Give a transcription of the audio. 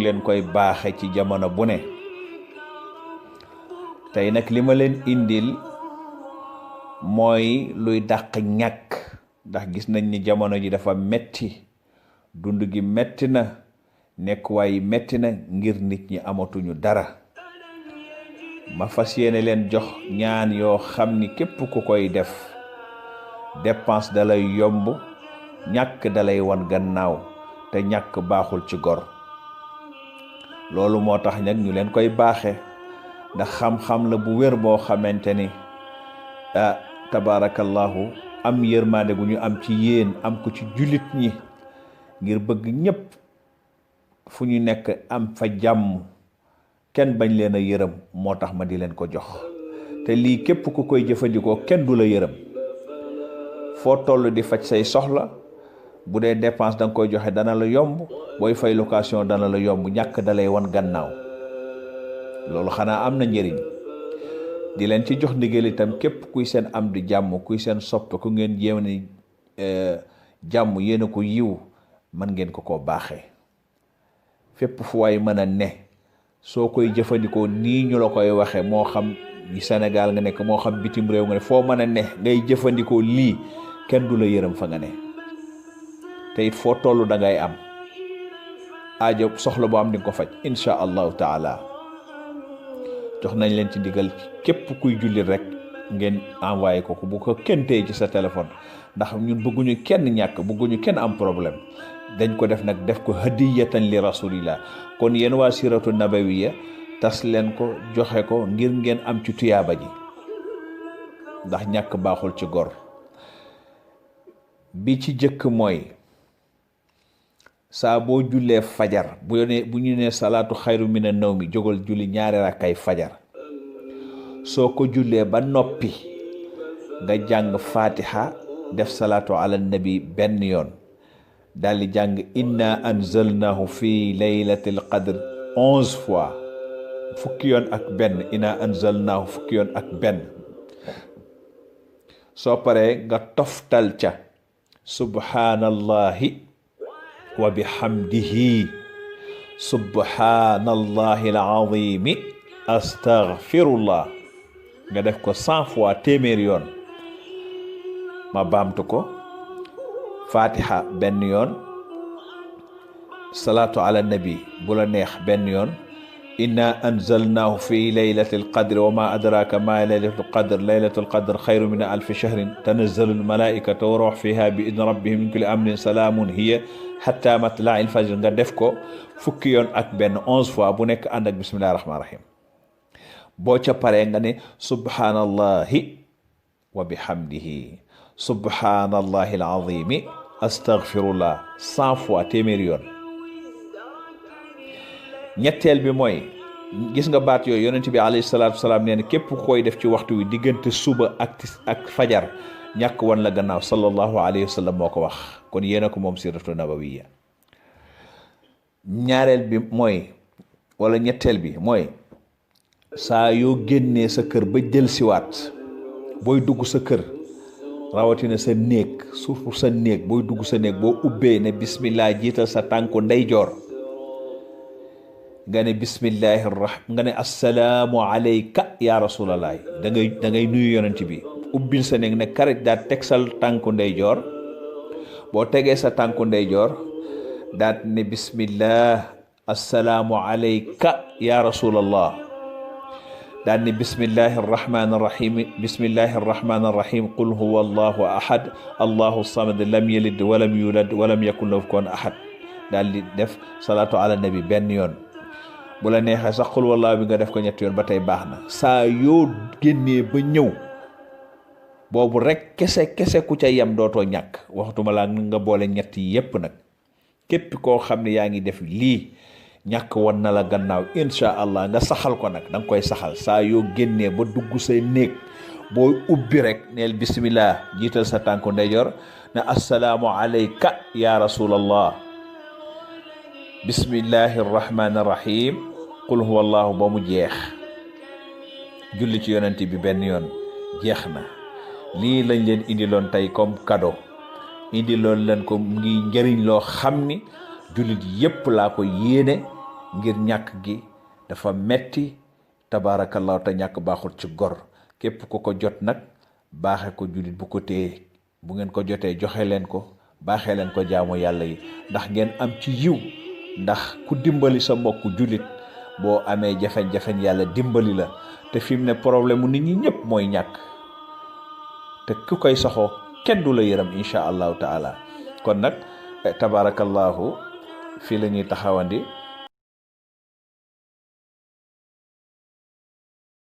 leen koy baaxe ci jamono bu ne. tey nag li ma leen indil mooy luy dàq ñàkk, ndax gis nañ ni jamono ji dafa metti, dund gi metti na, nekkuwaay yi metti na ngir nit ñi amatuñu dara. ma fas yéene leen jox ñaan yoo xam ni képp ku koy def dépense dalay yomb, ñàkk dalay wan gannaaw, te ñàkk baaxul ci gor. loolu moo tax nag ñu leen koy baaxe, ndax xam-xam la bu wér boo xamante ni tabarakallahu am yërmande gu ñu am ci yéen, am ko ci jullit ñi, ngir bëgg ñépp fu ñu nekk am fa jàmm, kenn bañ leen a yërëm. moo tax ma di leen ko jox, te lii képp ku koy jëfandikoo kenn du la yërëm. foo toll di faj say soxla, bu dee dépense danga koy joxe dana la yomb, booy fay location dana la yomb, ñàkk dalay wan gannaaw. loolu xanaa am na njëriñ. di leen ci jox ndigal itam képp kuy seen am di jàmm, kuy seen soppe, ku ngeen jéem ni jàmm yéen a ko yiw, mën ngeen ko koo baaxee. fépp fu waay mën a ne, soo koy jëfandikoo nii ñu la koy waxe, moo xam Sénégal nga nekk, moo xam bitim réew nga ne, foo mën a ne ngay jëfandikoo lii, kenn du la yërëm fa nga ne. te it foo toll da ngay am aajo, soxla boo am di nga ko faj insha allahu taala. jox nañ leen ci ndigal képp kuy julli rek ngeen envoyé ko bu ko kenn téye ci sa téléphone, ndax ñun bëgguñu kenn ñàkk, bëgguñu kenn am problème. dañ ko def nag, def ko hadiyatan li rasulillah. kon yéen waa siratu nabawiya, tas leen ko, joxe ko ngir ngeen am ci tuyaaba ji, ndax ñàkk baaxul ci gor. bi ci jëkk mooy saa boo jullee fajar, bu ñu nee salaatu xayru mina nawmi, jógal julli 2 rakkay fajar. soo ko jullee ba noppi nga jàng fatiha, def salaatu ala nabi benn yoon, daal di jàng inna anzalnahu fi laylatil qadr 11 fois, fukki yoon ak benn. inna anzalnahu fukki yoon ak benn. soo paree nga toftal ca subhanallahi wa bihamdihi subhanallahi alazimi astaghfirullah, nga def ko 100 fois, téeméer yoon. ma baamtu ko: fatiha benn yoon, salaatu ala nabi bu la neex benn yoon, inna anzalnahu fi laylatil qadri wa ma adraka ma laylatul qadr, laylatul qadr xayru min alfi shahrin, tanazzalul malaikatu wa ruh fiha bi idni rabbihim min kulli amrin, salaamun hiya hatta matla'il fajr. nga def ko fukki yoon ak benn 11 fois, bu nekk ànd ak bismillahi rahmaani rahim. boo ca paree nga ne subhanallahi wa bihamdihi subhanallahi alazimi astaghfirullah 100 fois, téeméeri yoon. ñetteel bi mooy, gis nga baat yooyu yonent bi alayhi salaatu wasalaam nee na képp ku koy def ci waxtu wi diggante suba ak fajar, ñàkk wan la gannaaw. sallallahu alayhi wa sallam moo ko wax. kon yéena ko moom siratu nabawiya. ñaareel bi mooy, wala ñetteel bi mooy, saa yoo génnee sa kër ba jël siwaat, booy dugg sa kër, rawatina sa néeg, surtout sa néeg, booy dugg sa néeg, boo ubbee ne bismillah, jiital sa tànku ndeyjoor, nga ne bismillahi rahman, nga ne assalaamu alayka ya rasulallah. da ngay nuyu yonent bi, ubbil sa néeg ne karit, daal teg sa tànku ndeyjoor. boo tegee sa tànku ndeyjoor, daal ne bismillah, assalaamu alayka ya rasulallah. daal ne bismillahi arrahmani arrahim, bismillahi arrahmani arrahim, qul huwa allahu ahad allahu samad lam yalid walam yulad walam yakun lahu kufuwan ahad. daal di def salaatu ala nabi benn yoon. bu la neexee sax qul wallahu bi nga def ko 3 yoon, ba tey baax na. saa yoo génnee ba ñëw, boobu rek kese ku ca yem dootoo ñàkk, waxtuma laa nga boole ñett yi yépp nag. képp koo xam ne yaa ngi def lii, ñàkk wan na la gannaaw insha allah. nga saxal ko nag, da nga koy saxal. saa yoo génnee ba dugg say néeg, booy ubbi rek neel bismillah, jiital sa tànku ndeyjoor, ne assalaamu alayka ya rasulallah, bismillahi arrahmani arrahim, qul huwa allahu, ba mu jeex. julli ci yonent bi benn yoon, jeex na. lii lañ leen indiloon tey comme cadeau. indiloon leen ko, mu ngi njëriñ loo xam ni jullit yépp laa ko yéene, ngir ñàkk gi dafa metti tabaarakallaahu te ñàkk baaxul ci gor. képp ku ko jot nag baaxe ko jullit bu ko téye, bu ngeen ko jotee joxe leen ko, baaxee leen ko jaamu yàlla yi ndax ngeen am ci yiw. ndax ku dimbali sa mbokku jullit boo amee jafeñ-jafeñ yàlla dimbali la. te fi mu ne problème mu nit ñi ñëpp mooy ñàkk, te ku koy saxoo kenn du la yërëm insha allahu taala. kon nag tabarakallahu fii la ñuy taxawandi.